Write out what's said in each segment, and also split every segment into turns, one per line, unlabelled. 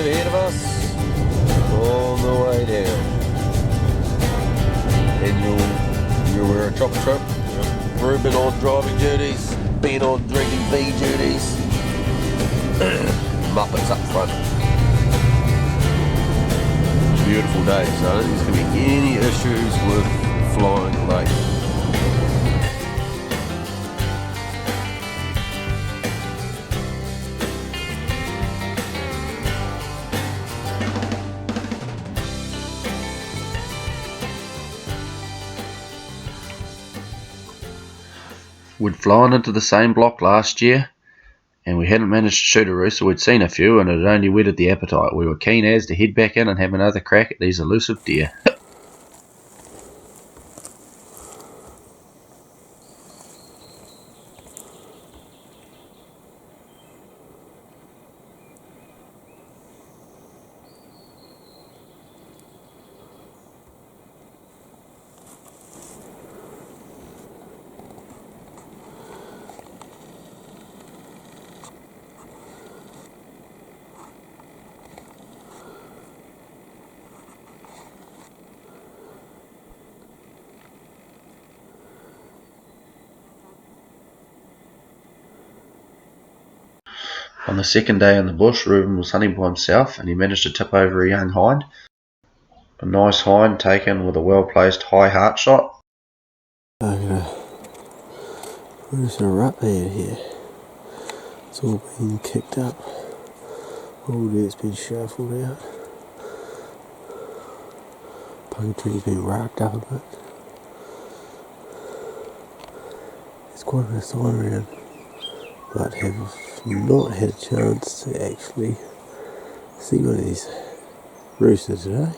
elusive ahead of us on the way down. And you'll wear a chopper trip. Ruben on driving duties, Ben on drinking bee duties. Muppets up front. Beautiful day, so I don't think there's going to be any issues with flying late. We'd flown into the same block last year, and we hadn't managed to shoot a rooster. We'd seen a few, and it had only whetted the appetite. We were keen as to head back in and have another crack at these elusive deer. On the second day in the bush, Ruben was hunting by himself and he managed to tip over a young hind. A nice hind taken with a well-placed high heart shot.
I'm going to produce a rut here. It's all been kicked up. All that's been shuffled out. Pine tree's been racked up a bit. There's quite a bit of sign around, but have not had a chance to actually see one of these roosters today.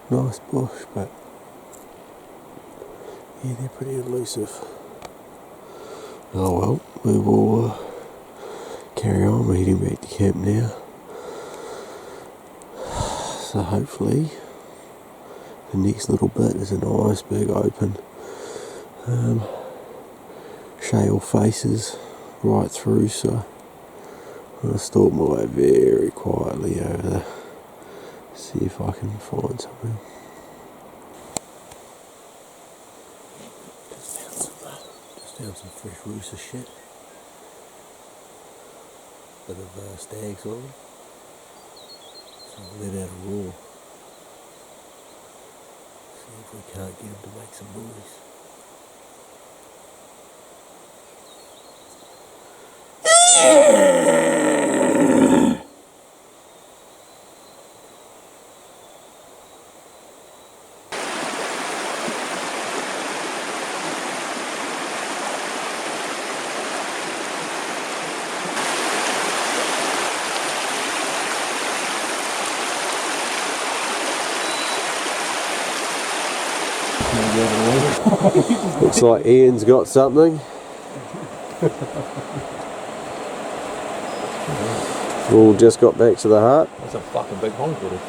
Nice bush, but yeah, they're pretty elusive. Oh well, we will carry on. We're heading back to camp now. So hopefully the next little bit is a nice big open shale faces right through, so I'm going to stalk my way very quietly over there, see if I can find something. Just found some fresh rooster shit. Bit of stags on them, so I'll let out a roar. See if we can't get them to make some noise. Looks like Ian's got something. All just got back to the hut.
That's a fucking big honk, buddy.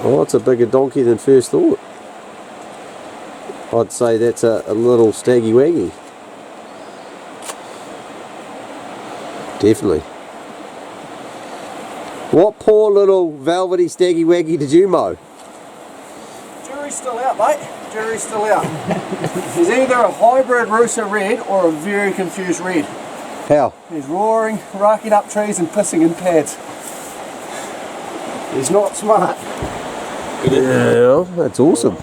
Oh, it's a bigger donkey than first thought. I'd say that's a little staggy waggy. Definitely. What poor little velvety staggy waggy did you mow?
Jury's still out, mate. Jury's still out. He's either a hybrid Rusa Red or a very confused red.
How?
He's roaring, racking up trees and pissing in pads. He's not smart.
Yeah, that's awesome.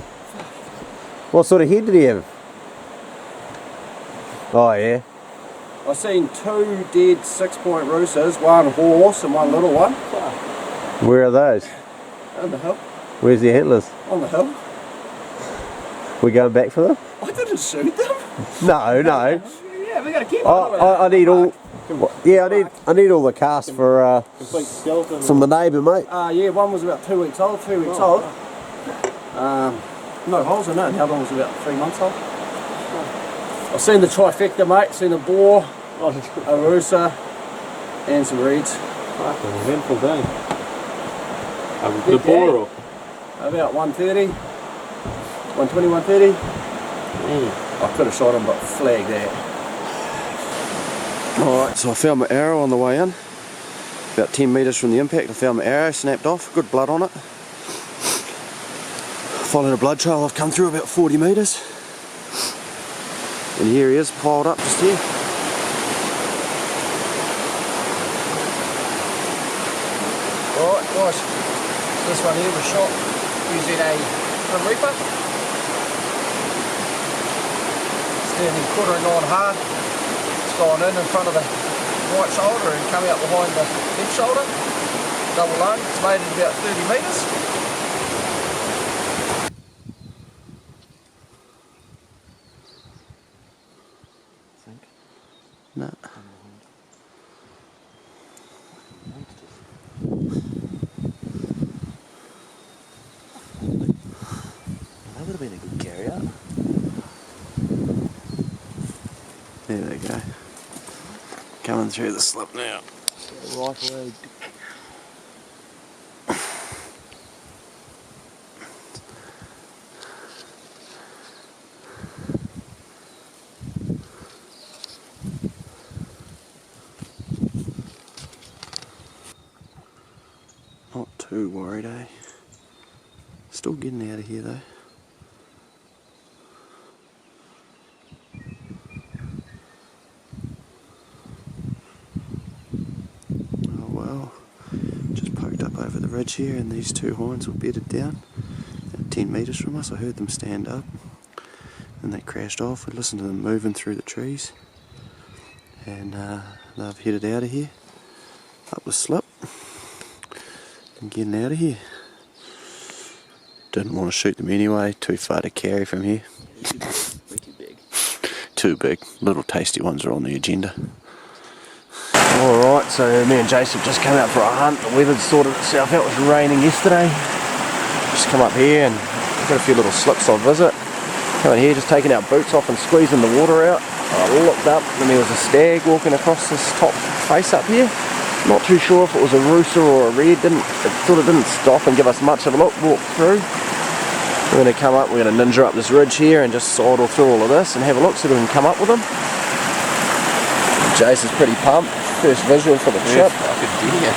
What sort of head did he have? Oh yeah.
I've seen 2 dead 6-point Rusas, one horse and one little one.
Where are those?
On the hill.
Where's the antlers?
On the hill.
We going back for them?
I didn't shoot them.
No.
Yeah, we gotta keep
I need all. Yeah, I need all the casts for
complete skeleton.
from the neighbour, mate.
Yeah, one was about 2 weeks old, 3 weeks old. No holes in it, and the other one was about 3 months old. I've seen the trifecta, mate. Seen a boar, a Rusa, and some reeds.
Fucking eventful day. The boar or?
About 130, 120, 130. I could have shot him, but flagged that. Alright, so I found my arrow on the way in. About 10 metres from the impact, I found my arrow, snapped off, good blood on it. Following a blood trail, I've come through about 40 metres. And here he is, piled up just here. Alright guys, this one here was shot using a Grim Reaper. Standing quartering on hard. It's gone in front of the right shoulder and come out behind the left shoulder. Double lung, it's made it about 30 metres. No. That would have been a good carry out. There they go. Coming through the slip now. Rifle leg. Not too worried, eh? Still getting out of here though. Oh well, just poked up over the ridge here and these two hinds were bedded down at 10 metres from us. I heard them stand up and they crashed off. We listened to them moving through the trees and they've headed out of here, up the slip and getting out of here. Didn't want to shoot them anyway, too far to carry from here.
Way too big.
Too big, little tasty ones are on the agenda. Alright, so me and Jason just came out for a hunt. The weather's sorted itself out, it was raining yesterday. Just come up here and got a few little slips I'll visit. Coming here, just taking our boots off and squeezing the water out. I looked up and there was a stag walking across this top face up here. Not too sure if it was a Rusa or a Red. It sort of didn't stop and give us much of a look. Walked through. We're going to come up, we're going to ninja up this ridge here and just sidle through all of this and have a look so we can come up with them. Jason's pretty pumped. First visual for the trip.
Fucking deer.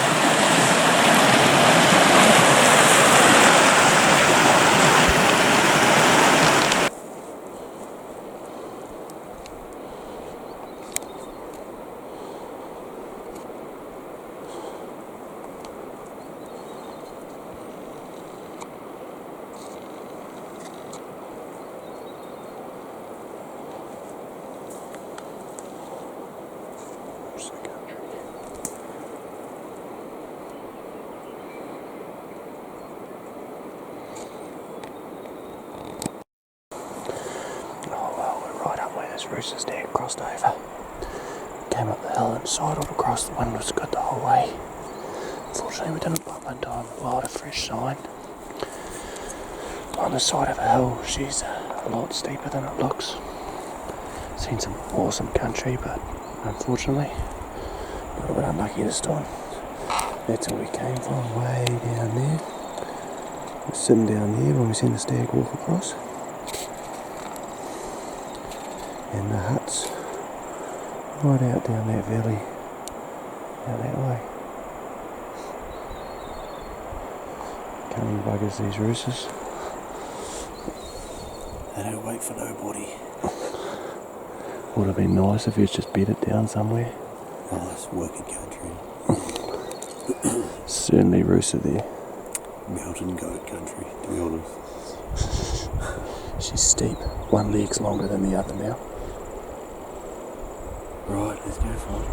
Rusa stag crossed over, came up the hill and sidled across. The wind was good the whole way. Unfortunately we didn't bump into a lot of fresh sign. On the side of a hill, she's a lot steeper than it looks. Seen some awesome country, but unfortunately a little bit unlucky this time. That's where we came from, way down there. We're sitting down there when we seen the stag walk across. And the huts right out down that valley, out that way. Cunning buggers, these roosters. They don't wait for nobody. Would have been nice if he was just bedded down somewhere.
Oh, it's working country.
Certainly Rusa there.
Mountain goat country, to be honest.
She's steep. One leg's longer than the other now.
Right, let's go for it.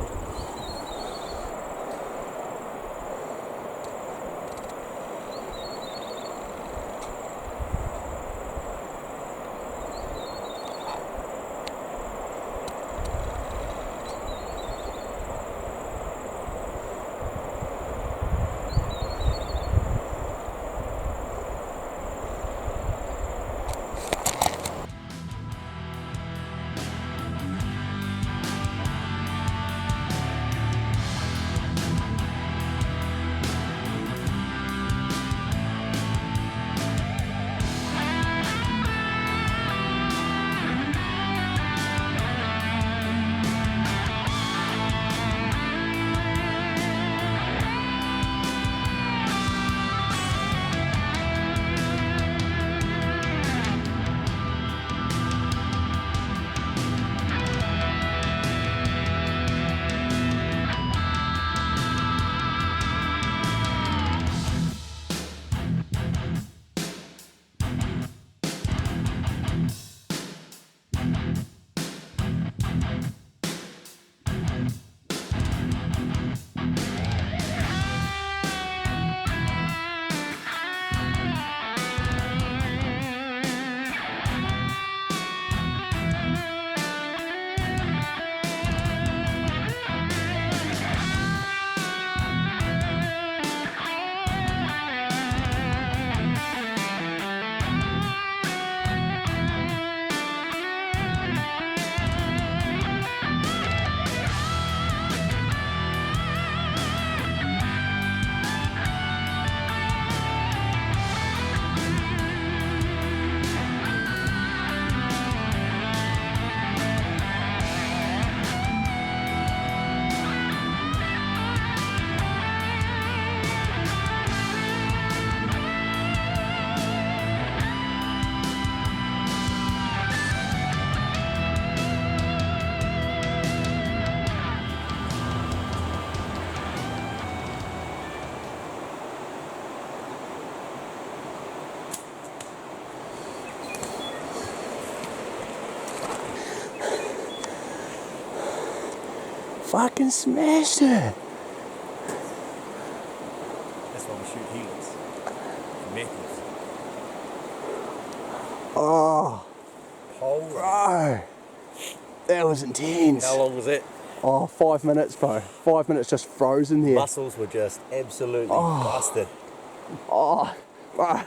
fucking smashed her.
That's why we shoot helix. Methods.
Oh,
Holy.
bro. That was intense.
How long was it?
Oh, 5 minutes, bro. 5 minutes just frozen there.
Muscles were just absolutely busted.
Oh, bro.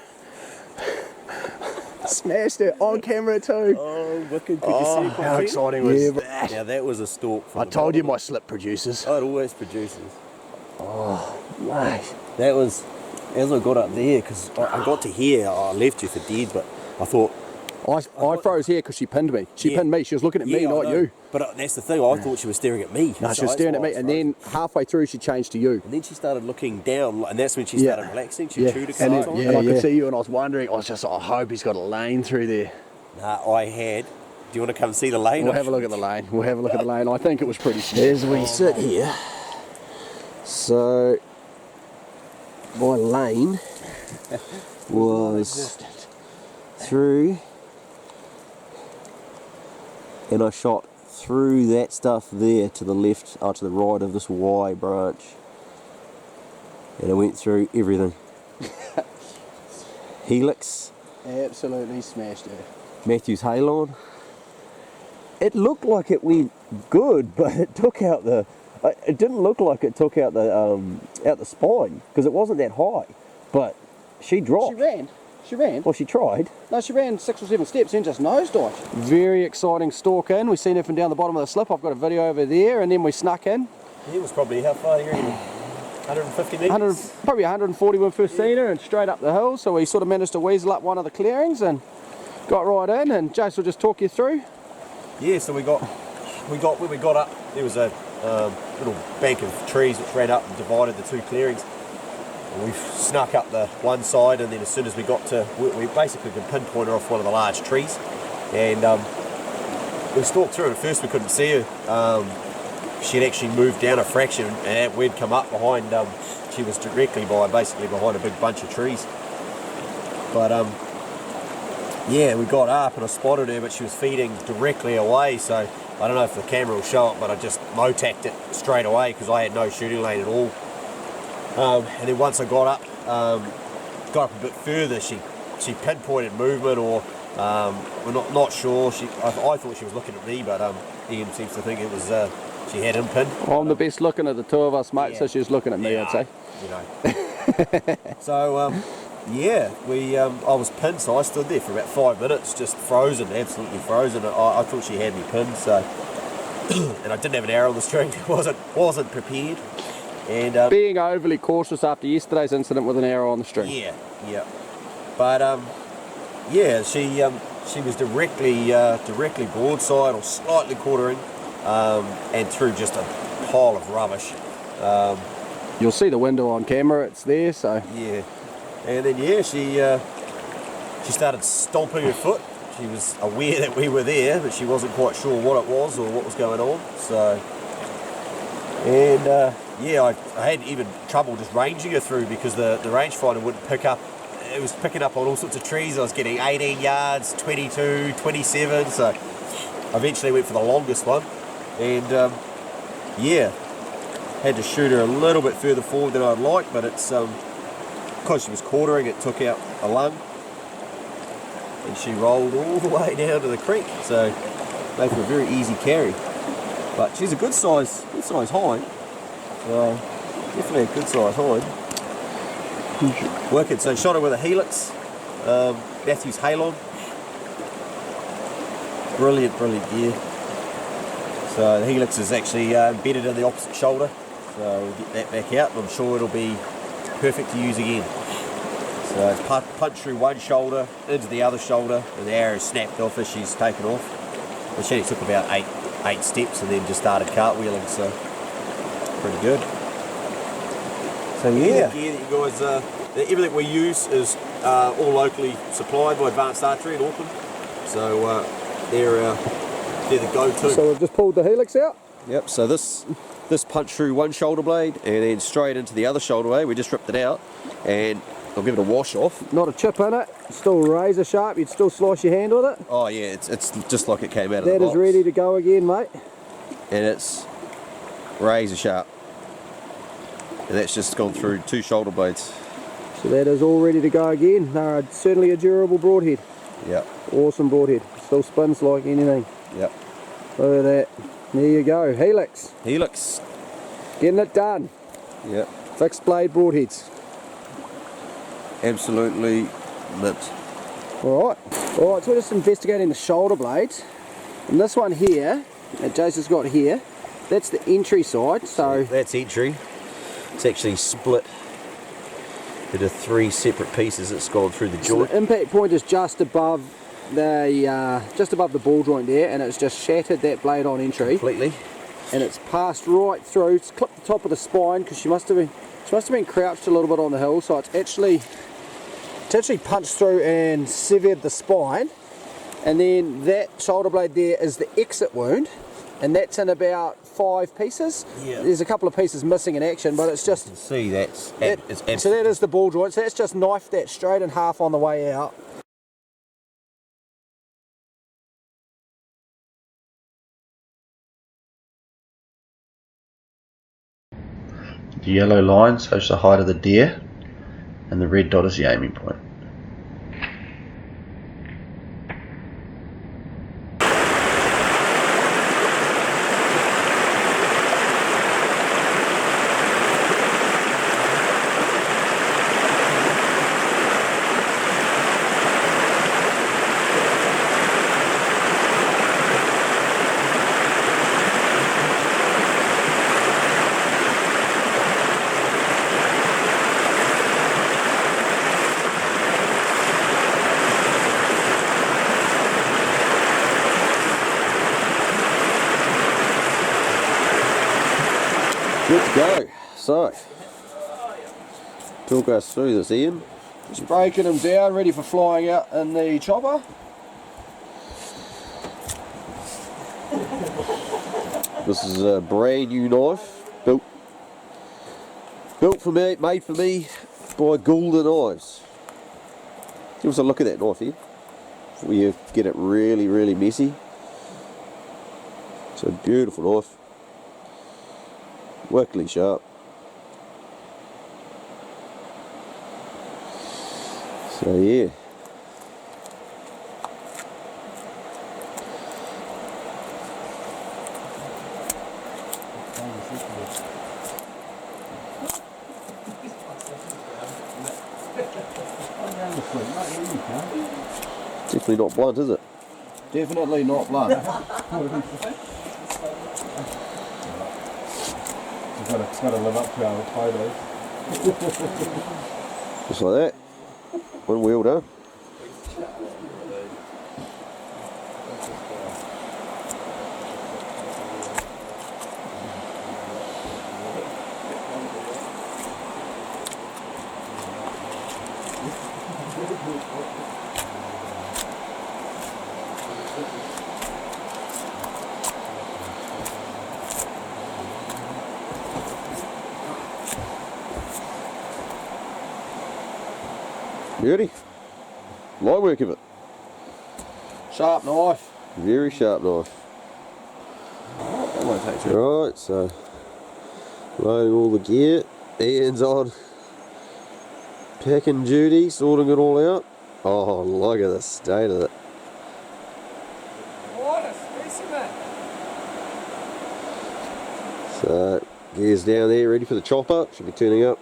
Smashed it on camera too.
Oh, wicked. Could you see it?
How exciting was
Now
that?
that was a stalk.
I told you my slip produces.
Oh, it always produces.
Mate.
That was, as I got up there, because I got to here, I left you for dead, but I thought...
I froze here because she pinned me. She pinned me. She was looking at me,
I
not
know.
you.
But that's the thing, I thought she was staring at me.
No,
So
she was
that's
staring at
why
me,
I
and
froze.
then halfway through she changed to you.
And then she started looking down, and that's when she started relaxing. She chewed a
and,
couple times.
and I could see you, and I was wondering, I was just like, I hope he's got a lane through there.
Nah, I had. Do you want to come see the lane?
We'll have a look at the lane. We'll have a look at the lane. I think it was pretty small. As we sit here, so my lane was through, and I shot through that stuff there to the left, to the right of this Y branch, and I went through everything. Helix. Absolutely smashed it. Matthew's Halon. It looked like it went good, but it took out the. It didn't look like it took out the spine because it wasn't that high. But she dropped.
She ran. She ran.
Well, she tried.
No, she ran 6 or 7 steps and just nosedived.
Very exciting stalk in. We've seen her from down the bottom of the slip. I've got a video over there, and then we snuck in.
He was probably, how far here? 150 metres?
Probably 140 when we first seen her, and straight up the hill. So we sort of managed to weasel up one of the clearings and got right in. And Jace will just talk you through.
Yeah, so when we got up, there was a little bank of trees which ran up and divided the two clearings. And we snuck up the one side, and then as soon as we got to, we basically could pinpoint her off one of the large trees, and we stalked through. And at first we couldn't see her. She'd actually moved down a fraction, and we'd come up behind. She was basically behind a big bunch of trees. But yeah, we got up and I spotted her, but she was feeding directly away. So I don't know if the camera will show it, but I just motacked it straight away because I had no shooting lane at all. And then once I got up a bit further, she pinpointed movement, or we're not sure. I thought she was looking at me, but Ian seems to think it was she had him pinned.
I'm the best looking of the two of us, mate.
Yeah.
So she was looking at me,
Yeah,
I'd say.
You know. So yeah, I was pinned, so I stood there for about 5 minutes, just frozen, absolutely frozen. I thought she had me pinned, so and I didn't have an arrow on the string. wasn't prepared. And
being overly cautious after yesterday's incident with an arrow on the string.
Yeah. But yeah, she was directly broadside or slightly quartering, and through just a pile of rubbish.
You'll see the window on camera, it's there, so.
Yeah. And then yeah, she started stomping her foot. She was aware that we were there, but she wasn't quite sure what it was or what was going on. So, and yeah, I had even trouble just ranging her through because the rangefinder wouldn't pick up. It was picking up on all sorts of trees. I was getting 18 yards, 22, 27. So I eventually went for the longest one, and yeah, had to shoot her a little bit further forward than I'd like, but it's because she was quartering, it took out a lung, and she rolled all the way down to the creek. So made for a very easy carry. But she's a good size hind. So definitely a good size hind. Working, so shot her with a helix, Matthew's Halon. Brilliant gear. So the helix is actually embedded in the opposite shoulder. So we'll get that back out, and I'm sure it'll be perfect to use again. So it's punched through one shoulder, into the other shoulder, and the arrow snapped off as she's taken off. But she only took about eight steps and then just started cartwheeling, so pretty good. So yeah. The gear that you guys, everything we use is all locally supplied by Advanced Archery in Auckland. So they're the go-to.
So we've just pulled the helix out?
Yep, so this punched through one shoulder blade and then straight into the other shoulder blade. We just ripped it out and I'll give it a wash off.
Not a chip in it, still razor sharp, you'd still slice your hand with it?
Oh yeah, it's just like it came out of the box.
That is ready to go again, mate.
And it's
razor sharp. And that's just gone through 2 shoulder blades.
So that is all ready to go again. They're certainly a durable broadhead.
Yep.
Awesome broadhead. Still spins like anything.
Yep.
Look at that. There you go. Helix.
Helix.
Getting it done.
Yep.
Fixed blade broadheads.
Absolutely mint.
Alright. Alright, so we're just investigating the shoulder blades. And this one here, that Jason's got here, that's the entry side. So
that's entry. It's actually split into 3 separate pieces. It's gone through the joint.
So the impact point is just above the ball joint there, and it's just shattered that blade on entry
Completely.
and it's passed right through. It's clipped the top of the spine because she must have been crouched a little bit on the hill, so it's actually punched through and severed the spine. And then that shoulder blade there is the exit wound, and that's in about 5 pieces.
Yeah.
There's a couple of pieces missing in action, but it's just
See, that's
so that is the ball joint. So that's just knifed that straight in half on the way out.
The yellow line shows the height of the deer, and the red dot is the aiming point.
good to go. So, talk us through this, Ian.
Just breaking them down, ready for flying out in the chopper.
This is a brand new knife, built for me, made for me by Golden Knives. Give us a look at that knife here, before you get it really, really messy. It's a beautiful knife, wickedly sharp. So yeah. Definitely not blunt, is it?
Definitely not blunt.
It's got to live up to our photos.
Just like that. One wheel done. Beauty. Light work of it.
Sharp knife.
Very sharp knife.
That won't take too
Right, so loading all the gear. Ian's on packing duty, sorting it all out. Oh, look at the state of it.
What a specimen!
So, gear's down there, ready for the chopper. Should be turning up.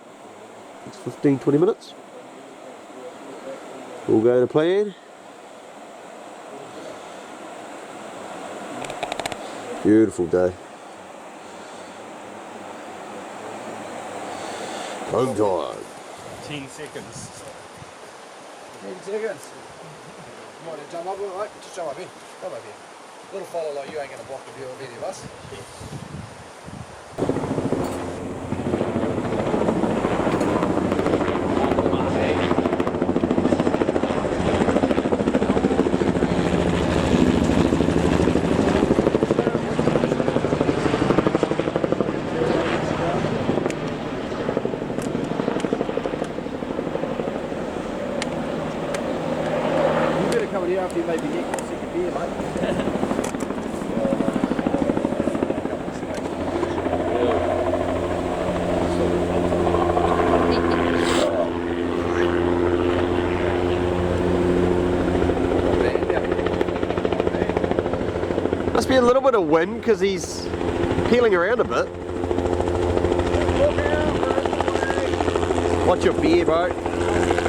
It's 15-20 minutes. All going to plan. Beautiful day. Home time.
10 seconds.
10 seconds. You want to jump up, mate? Just jump up here. Come up here. Little fella like you ain't going to block the view of any of us. Coming here after you maybe get your second beer, mate.
be a little bit of wind because he's peeling around a bit. Watch your beer, bro.